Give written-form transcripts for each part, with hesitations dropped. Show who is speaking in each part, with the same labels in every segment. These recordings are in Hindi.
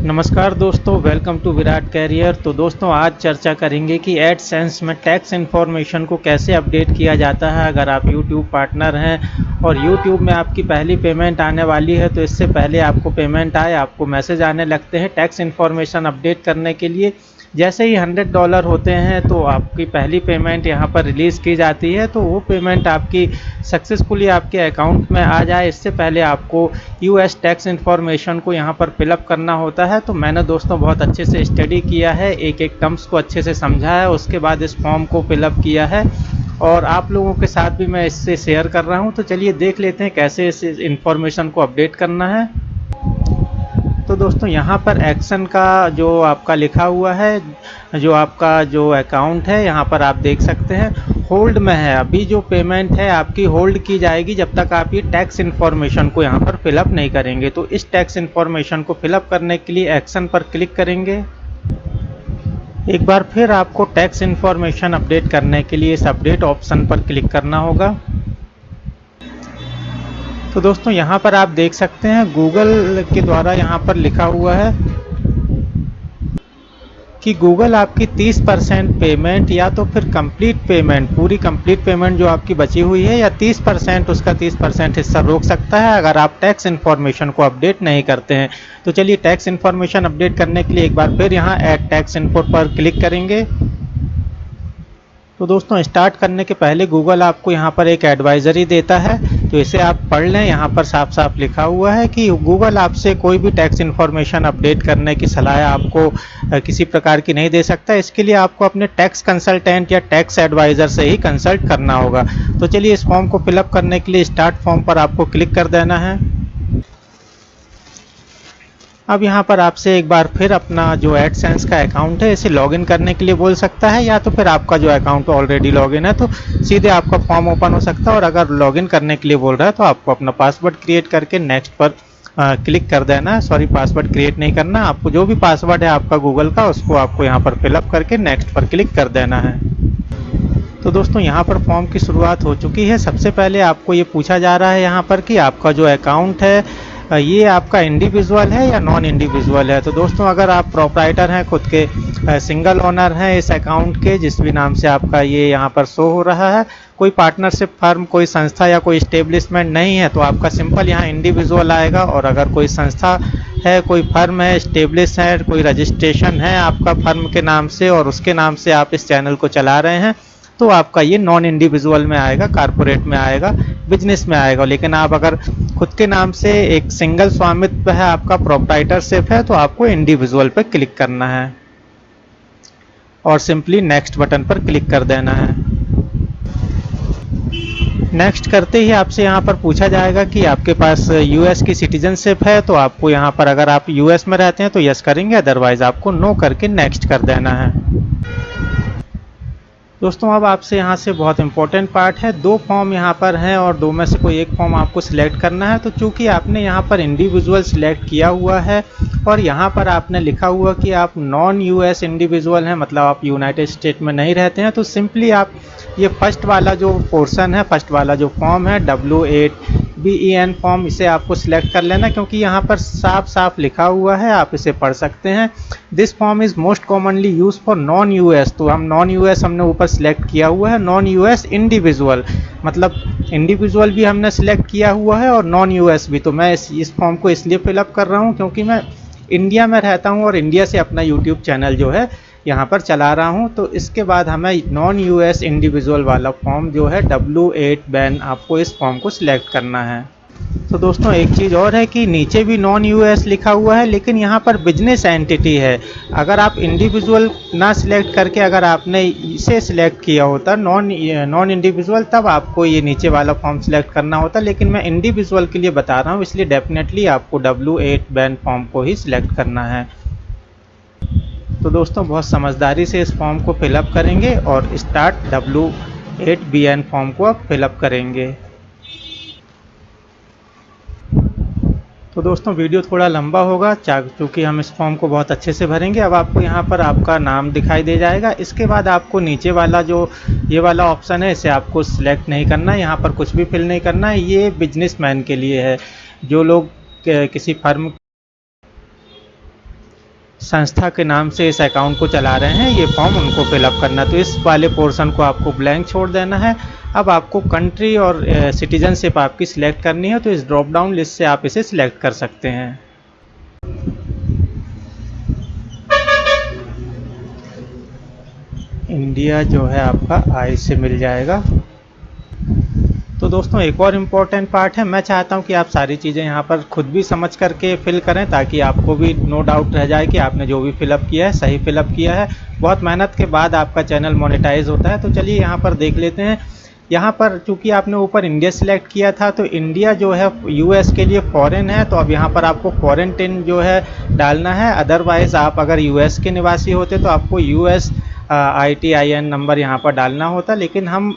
Speaker 1: नमस्कार दोस्तों, वेलकम टू विराट कैरियर। तो दोस्तों आज चर्चा करेंगे कि एडसेंस में टैक्स इन्फॉर्मेशन को कैसे अपडेट किया जाता है। अगर आप YouTube पार्टनर हैं और YouTube में आपकी पहली पेमेंट आने वाली है तो इससे पहले आपको पेमेंट आए, आपको मैसेज आने लगते हैं टैक्स इन्फॉर्मेशन अपडेट करने के लिए। जैसे ही $100 होते हैं तो आपकी पहली पेमेंट यहाँ पर रिलीज़ की जाती है, तो वो पेमेंट आपकी सक्सेसफुली आपके अकाउंट में आ जाए इससे पहले आपको US टैक्स इन्फॉर्मेशन को यहाँ पर फिलअप करना होता है। तो मैंने दोस्तों बहुत अच्छे से स्टडी किया है, एक एक टर्म्स को अच्छे से समझा है, उसके बाद इस फॉर्म को फिलअप किया है और आप लोगों के साथ भी मैं इससे शेयर कर रहा हूँ। तो चलिए देख लेते हैं कैसे इस इन्फॉर्मेशन को अपडेट करना है। तो दोस्तों यहाँ पर एक्शन का जो आपका लिखा हुआ है, जो आपका जो अकाउंट है यहाँ पर आप देख सकते हैं होल्ड में है। अभी जो पेमेंट है आपकी होल्ड की जाएगी जब तक आप ये टैक्स इन्फॉर्मेशन को यहाँ पर फिलअप नहीं करेंगे। तो इस टैक्स इन्फॉर्मेशन को फिलअप करने के लिए एक्शन पर क्लिक करेंगे। एक बार फिर आपको टैक्स इन्फॉर्मेशन अपडेट करने के लिए इस अपडेट ऑप्शन पर क्लिक करना होगा। तो दोस्तों यहाँ पर आप देख सकते हैं गूगल के द्वारा यहाँ पर लिखा हुआ है कि गूगल आपकी 30% पेमेंट या तो फिर कंप्लीट पेमेंट, पूरी कंप्लीट पेमेंट जो आपकी बची हुई है, या 30% उसका 30% हिस्सा रोक सकता है अगर आप टैक्स इन्फॉर्मेशन को अपडेट नहीं करते हैं। तो चलिए टैक्स इन्फॉर्मेशन अपडेट करने के लिए एक बार फिर यहाँ ऐड टैक्स इन्फो पर क्लिक करेंगे। तो दोस्तों स्टार्ट करने के पहले गूगल आपको यहाँ पर एक एडवाइजरी देता है, तो इसे आप पढ़ लें। यहाँ पर साफ साफ लिखा हुआ है कि गूगल आपसे कोई भी टैक्स इन्फॉर्मेशन अपडेट करने की सलाह आपको किसी प्रकार की नहीं दे सकता। इसके लिए आपको अपने टैक्स कंसल्टेंट या टैक्स एडवाइज़र से ही कंसल्ट करना होगा। तो चलिए इस फॉर्म को फिलअप करने के लिए स्टार्ट फॉर्म पर आपको क्लिक कर देना है। अब यहाँ पर आपसे एक बार फिर अपना जो एडसेंस का अकाउंट है इसे लॉगिन करने के लिए बोल सकता है, या तो फिर आपका जो अकाउंट ऑलरेडी लॉगिन है तो सीधे आपका फॉर्म ओपन हो सकता है। और अगर लॉगिन करने के लिए बोल रहा है तो आपको अपना पासवर्ड क्रिएट करके नेक्स्ट पर क्लिक कर देना है। सॉरी, पासवर्ड क्रिएट नहीं करना, आपको जो भी पासवर्ड है आपका गूगल का उसको आपको यहाँ पर फिलअप करके नेक्स्ट पर क्लिक कर देना है। तो दोस्तों यहाँ पर फॉर्म की शुरुआत हो चुकी है। सबसे पहले आपको ये पूछा जा रहा है यहाँ पर कि आपका जो अकाउंट है ये आपका इंडिविजुअल है या नॉन इंडिविजुअल है। तो दोस्तों अगर आप प्रोप्राइटर हैं, खुद के सिंगल ओनर हैं इस अकाउंट के, जिस भी नाम से आपका ये यहाँ पर शो हो रहा है, कोई पार्टनरशिप फर्म, कोई संस्था या कोई इस्टेब्लिशमेंट नहीं है, तो आपका सिंपल यहाँ इंडिविजुअल आएगा। और अगर कोई संस्था है, कोई फर्म है, इस्टेब्लिश है, कोई रजिस्ट्रेशन है आपका फर्म के नाम से और उसके नाम से आप इस चैनल को चला रहे हैं, तो आपका ये नॉन इंडिविजुअल में आएगा, कारपोरेट में आएगा, बिजनेस में आएगा। लेकिन आप अगर खुद के नाम से एक सिंगल स्वामित्व है, आपका प्रोप्राइटरशिप है, तो आपको इंडिविजुअल पर क्लिक करना है और सिंपली नेक्स्ट बटन पर क्लिक कर देना है। नेक्स्ट करते ही आपसे यहाँ पर पूछा जाएगा कि आपके पास यूएस की सिटीजनशिप है, तो आपको यहाँ पर अगर आप यूएस में रहते हैं तो यस करेंगे, अदरवाइज आपको नो करके नेक्स्ट कर देना है। दोस्तों अब आपसे यहाँ से बहुत इंपॉर्टेंट पार्ट है, दो फॉर्म यहाँ पर हैं और दो में से कोई एक फॉर्म आपको सिलेक्ट करना है। तो चूंकि आपने यहाँ पर इंडिविजुअल सिलेक्ट किया हुआ है और यहाँ पर आपने लिखा हुआ कि आप नॉन यूएस इंडिविजुअल हैं, मतलब आप यूनाइटेड स्टेट में नहीं रहते हैं, तो सिंपली आप ये फर्स्ट वाला जो पोर्शन है, फर्स्ट वाला जो फॉर्म है W8BEN फॉर्म, इसे आपको सिलेक्ट कर लेना, क्योंकि यहाँ पर साफ साफ लिखा हुआ है, आप इसे पढ़ सकते हैं। This form is most commonly use for non US. तो हम नॉन यूएस हमने ऊपर सिलेक्ट किया हुआ है, नॉन यूएस इंडिविजुअल, मतलब इंडिविजुअल भी हमने सिलेक्ट किया हुआ है और नॉन यूएस भी। तो मैं इस फॉर्म को इसलिए फिलअप कर रहा हूँ क्योंकि मैं इंडिया में रहता हूँ और इंडिया से अपना यूट्यूब चैनल जो है यहाँ पर चला रहा हूँ। तो इसके बाद हमें नॉन यूएस इंडिविजुअल वाला फॉर्म जो है W8BEN, आपको इस फॉर्म को सिलेक्ट करना है। तो दोस्तों एक चीज़ और है कि नीचे भी नॉन यूएस लिखा हुआ है, लेकिन यहाँ पर बिजनेस एंटिटी है। अगर आप इंडिविजुअल ना सिलेक्ट करके अगर आपने इसे सिलेक्ट किया होता नॉन इंडिविजुअल, तब आपको ये नीचे वाला फॉर्म सिलेक्ट करना होता। लेकिन मैं इंडिविजुअल के लिए बता रहा हूँ, इसलिए डेफिनेटली आपको W8BEN फॉर्म को ही सिलेक्ट करना है। तो दोस्तों बहुत समझदारी से इस फॉर्म को फिलअप करेंगे और स्टार्ट W8BEN फॉर्म को आप फिलअप करेंगे। तो दोस्तों वीडियो थोड़ा लंबा होगा क्योंकि हम इस फॉर्म को बहुत अच्छे से भरेंगे। अब आपको यहाँ पर आपका नाम दिखाई दे जाएगा। इसके बाद आपको नीचे वाला जो ये वाला ऑप्शन है इसे आपको सिलेक्ट नहीं करना है, यहाँ पर कुछ भी फिल नहीं करना है। ये बिजनेसमैन के लिए है, जो लोग किसी फर्म संस्था के नाम से इस अकाउंट को चला रहे हैं, ये फॉर्म उनको फिलअप करना। तो इस वाले पोर्शन को आपको ब्लैंक छोड़ देना है। अब आपको कंट्री और सिटीजनशिप आपकी सिलेक्ट करनी है, तो इस ड्रॉप डाउन लिस्ट से आप इसे सिलेक्ट कर सकते हैं। इंडिया जो है आपका आई से मिल जाएगा। तो दोस्तों एक और इम्पोर्टेंट पार्ट है, मैं चाहता हूं कि आप सारी चीज़ें यहां पर खुद भी समझ करके फिल करें, ताकि आपको भी नो डाउट रह जाए कि आपने जो भी फिलअप किया है सही फिलअप किया है। बहुत मेहनत के बाद आपका चैनल मोनेटाइज होता है। तो चलिए यहां पर देख लेते हैं। यहाँ पर चूंकि आपने ऊपर इंडिया सिलेक्ट किया था, तो इंडिया जो है यूएस के लिए फॉरेन है, तो अब यहाँ पर आपको फॉरेन टिन जो है डालना है। अदरवाइज़ आप अगर यूएस के निवासी होते तो आपको यूएस ITIN नंबर यहाँ पर डालना होता, लेकिन हम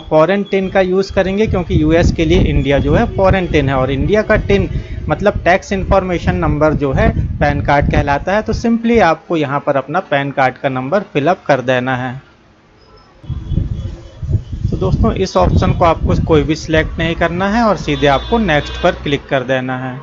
Speaker 1: फॉरेन टिन का यूज़ करेंगे, क्योंकि यूएस के लिए इंडिया जो है फॉरेन टिन है, और इंडिया का टिन मतलब टैक्स इन्फॉर्मेशन नंबर जो है पैन कार्ड कहलाता है। तो सिंपली आपको यहाँ पर अपना पैन कार्ड का नंबर फिलअप कर देना है। तो दोस्तों इस ऑप्शन को आपको कोई भी सिलेक्ट नहीं करना है और सीधे आपको नेक्स्ट पर क्लिक कर देना है।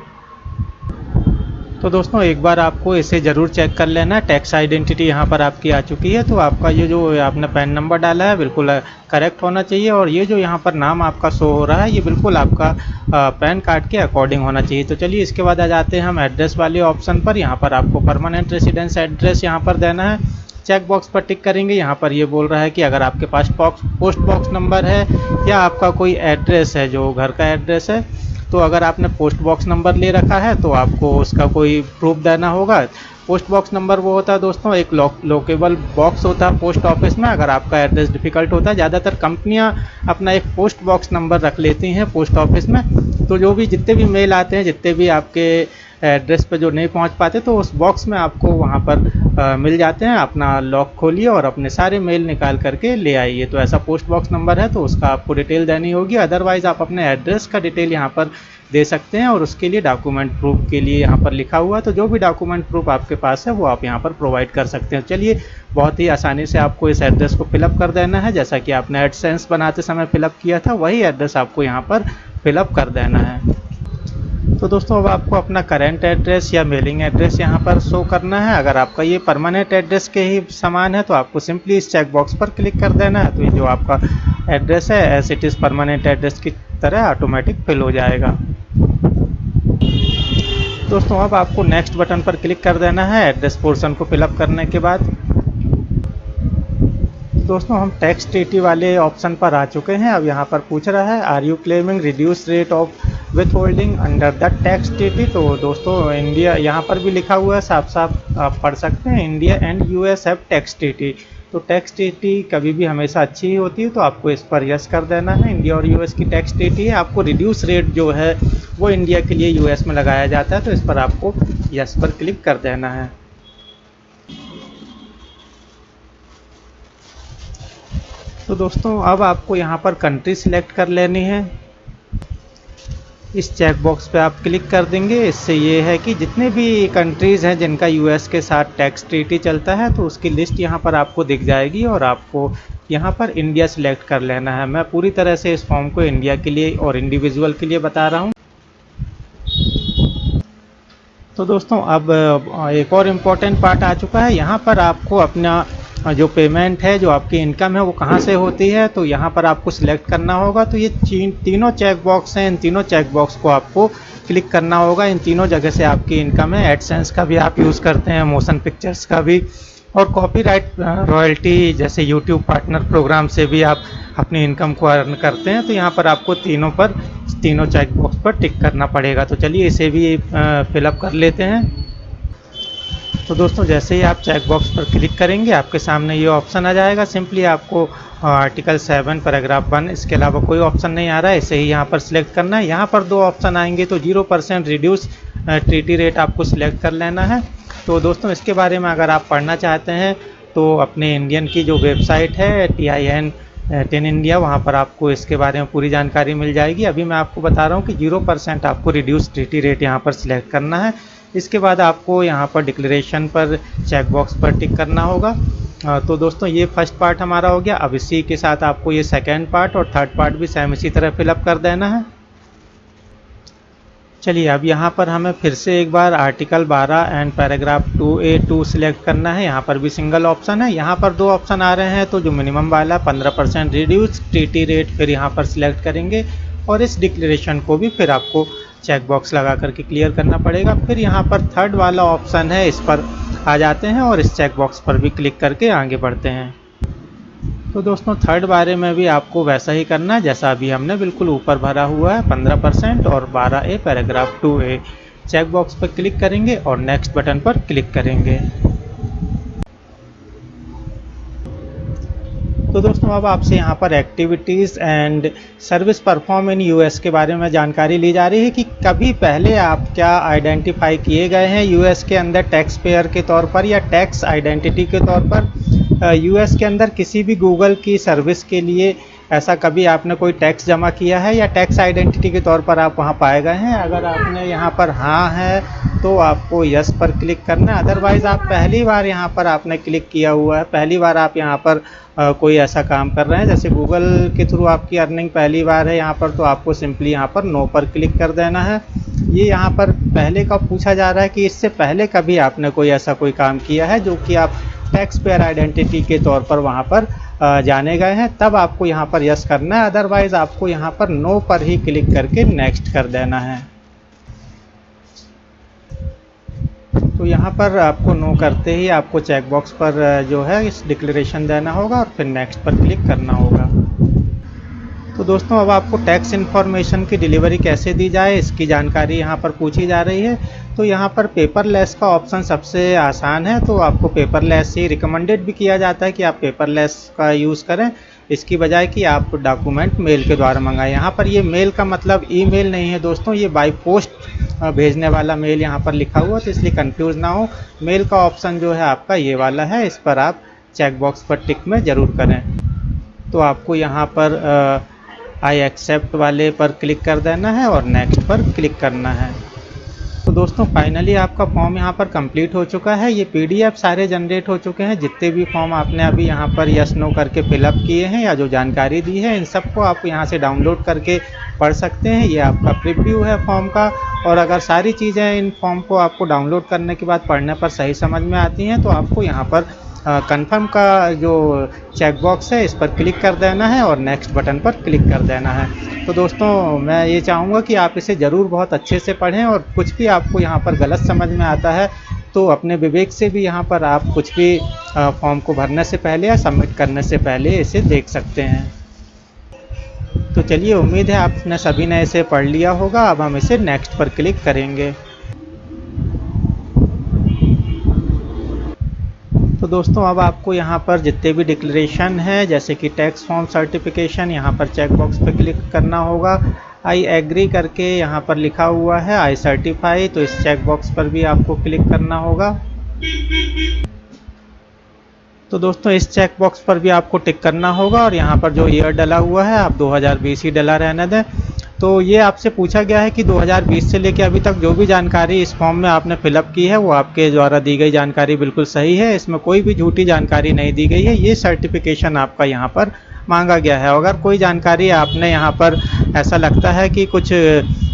Speaker 1: तो दोस्तों एक बार आपको इसे ज़रूर चेक कर लेना है। टैक्स आइडेंटिटी यहाँ पर आपकी आ चुकी है, तो आपका ये जो आपने पैन नंबर डाला है बिल्कुल करेक्ट होना चाहिए, और ये जो यहाँ पर नाम आपका शो हो रहा है ये बिल्कुल आपका पैन कार्ड के अकॉर्डिंग होना चाहिए। तो चलिए इसके बाद आ जाते हैं हम एड्रेस वाले ऑप्शन पर। यहाँ पर आपको परमानेंट रेसिडेंस एड्रेस यहाँ पर देना है। चेक बॉक्स पर टिक करेंगे। यहाँ पर ये बोल रहा है कि अगर आपके पास पोस्ट बॉक्स नंबर है या आपका कोई एड्रेस है जो घर का एड्रेस है, तो अगर आपने पोस्ट बॉक्स नंबर ले रखा है तो आपको उसका कोई प्रूफ देना होगा। पोस्ट बॉक्स नंबर वो होता है दोस्तों एक लोकेबल बॉक्स होता है पोस्ट ऑफिस में, अगर आपका एड्रेस डिफ़िकल्ट होता है। ज़्यादातर कंपनियां अपना एक पोस्ट बॉक्स नंबर रख लेती हैं पोस्ट ऑफिस में, तो जो भी जितने भी मेल आते हैं, जितने भी आपके एड्रेस पे जो नहीं पहुंच पाते, तो उस बॉक्स में आपको वहां पर मिल जाते हैं। अपना लॉक खोलिए और अपने सारे मेल निकाल करके ले आइए। तो ऐसा पोस्ट बॉक्स नंबर है तो उसका आपको डिटेल देनी होगी। अदरवाइज़ आप अपने एड्रेस का डिटेल यहाँ पर दे सकते हैं, और उसके लिए डॉक्यूमेंट प्रूफ के लिए यहाँ पर लिखा हुआ है। तो जो भी डॉक्यूमेंट प्रूफ आपके पास है वो आप यहाँ पर प्रोवाइड कर सकते हैं। चलिए बहुत ही आसानी से आपको इस एड्रेस को फिलअप कर देना है। जैसा कि आपने एडसेंस बनाते समय फिलअप किया था, वही एड्रेस आपको यहाँ पर फिलअप कर देना है। तो दोस्तों अब आपको अपना करंट एड्रेस या मेलिंग एड्रेस यहाँ पर शो करना है। अगर आपका ये परमानेंट एड्रेस के ही समान है तो आपको सिंपली इस चेक बॉक्स पर क्लिक कर देना है। तो ये जो आपका एड्रेस है as it is permanent address की तरह ऑटोमेटिक फिल हो जाएगा। दोस्तों अब आपको नेक्स्ट बटन पर क्लिक कर देना है एड्रेस पोर्शन को फिलअप करने के बाद। दोस्तों हम टैक्स ट्रीटी वाले ऑप्शन पर आ चुके हैं। अब यहाँ पर पूछ रहा है are you claiming reduce rate of withholding under the tax treaty. तो दोस्तों इंडिया यहाँ पर भी लिखा हुआ है, साफ साफ आप पढ़ सकते हैं, India and US have tax treaty. तो टैक्स ट्रीटी कभी भी हमेशा अच्छी ही होती है, तो आपको इस पर यस कर देना है। इंडिया और यूएस की टैक्स ट्रीटी है। आपको रिड्यूस रेट जो है वो इंडिया के लिए यूएस में लगाया जाता है, तो इस पर आपको यस पर क्लिक कर देना है। तो दोस्तों अब आपको यहाँ पर कंट्री सिलेक्ट कर लेनी है। इस चेक बॉक्स पे आप क्लिक कर देंगे। इससे ये है कि जितने भी कंट्रीज़ हैं जिनका यूएस के साथ टैक्स ट्रीटी चलता है, तो उसकी लिस्ट यहाँ पर आपको दिख जाएगी, और आपको यहाँ पर इंडिया सिलेक्ट कर लेना है। मैं पूरी तरह से इस फॉर्म को इंडिया के लिए और इंडिविजुअल के लिए बता रहा हूँ। तो दोस्तों अब एक और इम्पॉर्टेंट पार्ट आ चुका है। यहाँ पर आपको अपना जो पेमेंट है, जो आपकी इनकम है, वो कहाँ से होती है, तो यहाँ पर आपको सिलेक्ट करना होगा। तो ये तीनों चेक बॉक्स हैं, इन तीनों चेक बॉक्स को आपको क्लिक करना होगा। इन तीनों जगह से आपकी इनकम है। एडसेंस का भी आप यूज़ करते हैं, मोशन पिक्चर्स का भी, और कॉपीराइट रॉयल्टी जैसे यूट्यूब पार्टनर प्रोग्राम से भी आप अपनी इनकम को अर्न करते हैं। तो यहाँ पर आपको तीनों चेक बॉक्स पर टिक करना पड़ेगा। तो चलिए इसे भी फिलअप कर लेते हैं। तो दोस्तों जैसे ही आप चेक बॉक्स पर क्लिक करेंगे आपके सामने ये ऑप्शन आ जाएगा। सिंपली आपको आर्टिकल 7 पैराग्राफ 1 इसके अलावा कोई ऑप्शन नहीं आ रहा है, इसे ही यहाँ पर सिलेक्ट करना है। यहाँ पर दो ऑप्शन आएंगे, तो 0% रिड्यूस ट्रीटी रेट आपको सिलेक्ट कर लेना है। तो दोस्तों इसके बारे में अगर आप पढ़ना चाहते हैं तो अपने इंडियन की जो वेबसाइट है TIN इंडिया, वहाँ पर आपको इसके बारे में पूरी जानकारी मिल जाएगी। अभी मैं आपको बता रहा हूँ कि 0% आपको रिड्यूस ट्रीटी रेट यहाँ पर सिलेक्ट करना है। इसके बाद आपको यहाँ पर डिक्लेरेशन पर चेक बॉक्स पर टिक करना होगा। तो दोस्तों ये फर्स्ट पार्ट हमारा हो गया। अब इसी के साथ आपको ये सेकेंड पार्ट और थर्ड पार्ट भी सेम इसी तरह फिलअप कर देना है। चलिए अब यहाँ पर हमें फिर से एक बार article 12 and paragraph 2A2 select करना है। यहाँ पर भी सिंगल ऑप्शन है। यहाँ पर दो ऑप्शन आ रहे हैं, तो जो मिनिमम वाला 15% रिड्यूस टीटी रेट फिर यहाँ पर सिलेक्ट करेंगे और इस डिक्लेरेशन को भी फिर आपको चेक बॉक्स लगा करके क्लियर करना पड़ेगा। फिर यहाँ पर थर्ड वाला ऑप्शन है, इस पर आ जाते हैं और इस चेक बॉक्स पर भी क्लिक करके आगे बढ़ते हैं। तो दोस्तों थर्ड बारे में भी आपको वैसा ही करना है जैसा अभी हमने बिल्कुल ऊपर भरा हुआ है, 15% और 12A paragraph 2A। Check box पर क्लिक करेंगे और नेक्स्ट बटन पर क्लिक करेंगे। तो दोस्तों अब आपसे यहाँ पर activities and service perform in US के बारे में जानकारी ली जा रही है कि कभी पहले आप क्या आइडेंटिफाई किए गए हैं यूएस के अंदर टैक्स पेयर के तौर पर या टैक्स आइडेंटिटी के तौर पर। यूएस के अंदर किसी भी गूगल की सर्विस के लिए ऐसा कभी आपने कोई टैक्स जमा किया है या टैक्स आइडेंटिटी के तौर पर आप वहाँ पाए गए हैं। अगर आपने यहाँ पर हाँ है तो आपको यस पर क्लिक करना है। अदरवाइज़ आप पहली बार यहाँ पर आपने क्लिक किया हुआ है, पहली बार आप यहाँ पर कोई ऐसा काम कर रहे हैं जैसे गूगल के थ्रू आपकी अर्निंग पहली बार है यहाँ पर, तो आपको सिंपली यहाँ पर नो पर क्लिक कर देना है। ये यहाँ पर पहले का पूछा जा रहा है कि इससे पहले कभी आपने कोई ऐसा कोई काम किया है जो कि आप टैक्स पेयर आइडेंटिटी के तौर पर वहाँ पर जाने गए हैं, तब आपको यहाँ पर यस करना है। अदरवाइज़ आपको यहाँ पर नो पर ही क्लिक करके नेक्स्ट कर देना है। तो यहाँ पर आपको नो करते ही आपको चेक बॉक्स पर जो है इस डिक्लेरेशन देना होगा और फिर नेक्स्ट पर क्लिक करना होगा। तो दोस्तों अब आपको टैक्स इन्फॉर्मेशन की डिलीवरी कैसे दी जाए इसकी जानकारी यहाँ पर पूछी जा रही है। तो यहाँ पर पेपरलेस का ऑप्शन सबसे आसान है, तो आपको पेपरलेस ही रिकमेंडेड भी किया जाता है कि आप पेपरलेस का यूज़ करें, इसकी बजाय कि आप डॉक्यूमेंट मेल के द्वारा मंगाएं। यहाँ पर ये मेल का मतलब ईमेल नहीं है दोस्तों, ये बाय पोस्ट भेजने वाला मेल यहाँ पर लिखा हुआ, तो इसलिए कंफ्यूज ना हो। मेल का ऑप्शन जो है आपका ये वाला है, इस पर आप चेक बॉक्स पर टिक में ज़रूर करें। तो आपको यहाँ पर आई एक्सेप्ट वाले पर क्लिक कर देना है और नेक्स्ट पर क्लिक करना है। तो दोस्तों फाइनली आपका फॉर्म यहाँ पर कंप्लीट हो चुका है। ये पीडीएफ सारे जनरेट हो चुके हैं, जितने भी फॉर्म आपने अभी यहाँ पर यस नो करके फिलअप किए हैं या जो जानकारी दी है, इन सबको आप यहाँ से डाउनलोड करके पढ़ सकते हैं। ये आपका प्रीव्यू है फॉर्म का, और अगर सारी चीज़ें इन फॉर्म को आपको डाउनलोड करने के बाद पढ़ने पर सही समझ में आती हैं तो आपको यहाँ पर कंफर्म का जो चेक बॉक्स है इस पर क्लिक कर देना है और नेक्स्ट बटन पर क्लिक कर देना है। तो दोस्तों मैं ये चाहूँगा कि आप इसे ज़रूर बहुत अच्छे से पढ़ें, और कुछ भी आपको यहाँ पर गलत समझ में आता है तो अपने विवेक से भी यहाँ पर आप कुछ भी फॉर्म को भरने से पहले या सबमिट करने से पहले इसे देख सकते हैं। तो चलिए, उम्मीद है आपने सभी ने इसे पढ़ लिया होगा। अब हम इसे नेक्स्ट पर क्लिक करेंगे। तो दोस्तों अब आपको यहाँ पर जितने भी डिक्लेरेशन है जैसे कि टैक्स फॉर्म सर्टिफिकेशन, यहाँ पर चेक बॉक्स पे क्लिक करना होगा। आई एग्री करके यहाँ पर लिखा हुआ है आई सर्टिफाई, तो इस चेक बॉक्स पर भी आपको क्लिक करना होगा। तो दोस्तों इस चेक बॉक्स पर भी आपको टिक करना होगा, और यहाँ पर जो ईयर डला हुआ है आप 2020 ही डला रहने दें। तो ये आपसे पूछा गया है कि 2020 से लेकर अभी तक जो भी जानकारी इस फॉर्म में आपने फिलअप की है वो आपके द्वारा दी गई जानकारी बिल्कुल सही है, इसमें कोई भी झूठी जानकारी नहीं दी गई है। ये सर्टिफिकेशन आपका यहाँ पर मांगा गया है। अगर कोई जानकारी आपने यहाँ पर ऐसा लगता है कि कुछ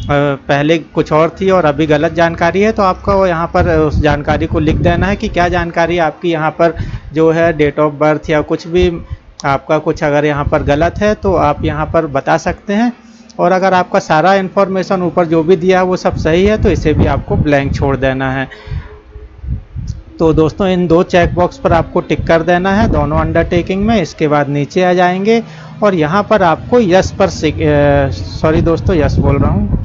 Speaker 1: पहले कुछ और थी और अभी गलत जानकारी है, तो आपको यहाँ पर उस जानकारी को लिख देना है कि क्या जानकारी आपकी यहाँ पर जो है डेट ऑफ बर्थ या कुछ भी आपका कुछ अगर यहाँ पर गलत है तो आप यहाँ पर बता सकते हैं। और अगर आपका सारा इन्फॉर्मेशन ऊपर जो भी दिया है वो सब सही है तो इसे भी आपको ब्लैंक छोड़ देना है। तो दोस्तों इन दो चेक बॉक्स पर आपको टिक कर देना है दोनों अंडरटेकिंग में। इसके बाद नीचे आ जाएंगे और यहाँ पर आपको यस पर सॉरी दोस्तों यस बोल रहा हूँ,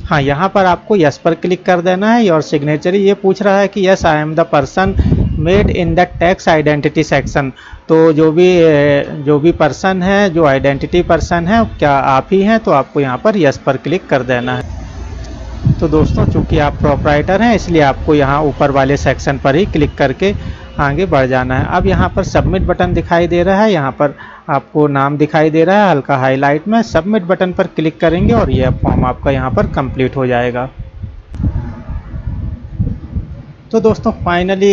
Speaker 1: हाँ यहाँ पर आपको यस पर क्लिक कर देना है। योर सिग्नेचर ये पूछ रहा है कि yes I am the person made in the tax identity section. तो जो भी पर्सन है, जो आइडेंटिटी पर्सन है, क्या आप ही हैं, तो आपको यहाँ पर यस पर क्लिक कर देना है। तो दोस्तों चूंकि आप प्रोप्राइटर हैं इसलिए आपको यहाँ ऊपर वाले सेक्शन पर ही क्लिक करके आगे बढ़ जाना है। अब यहाँ पर सबमिट बटन दिखाई दे रहा है, यहाँ पर आपको नाम दिखाई दे रहा है हल्का हाईलाइट में। सबमिट बटन पर क्लिक करेंगे और यह फॉर्म आपका यहाँ पर कंप्लीट हो जाएगा। तो दोस्तों फाइनली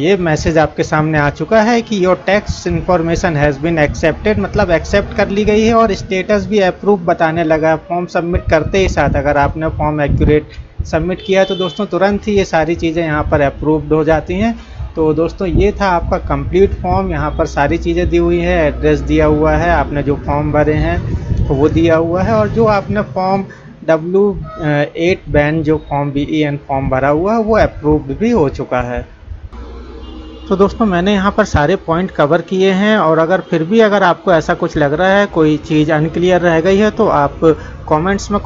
Speaker 1: ये मैसेज आपके सामने आ चुका है कि your tax information has been accepted, मतलब एक्सेप्ट कर ली गई है और स्टेटस भी अप्रूव बताने लगा है। फॉर्म सबमिट करते ही साथ अगर आपने फॉर्म एक्यूरेट सबमिट किया है तो दोस्तों तुरंत ही ये सारी चीज़ें यहाँ पर अप्रूव्ड हो जाती हैं। तो दोस्तों ये था आपका कंप्लीट फॉर्म। यहाँ पर सारी चीज़ें दी हुई है, एड्रेस दिया हुआ है, आपने जो फॉर्म भरे हैं वो दिया हुआ है, और जो आपने फॉर्म W8 बैन जो फॉर्म BEN फॉर्म भरा हुआ है वो अप्रूव्ड भी हो चुका है। तो दोस्तों मैंने यहाँ पर सारे पॉइंट कवर किए हैं, और अगर फिर भी अगर आपको ऐसा कुछ लग रहा है, कोई चीज़ अनक्लियर रह गई है, तो आप कमेंट्स में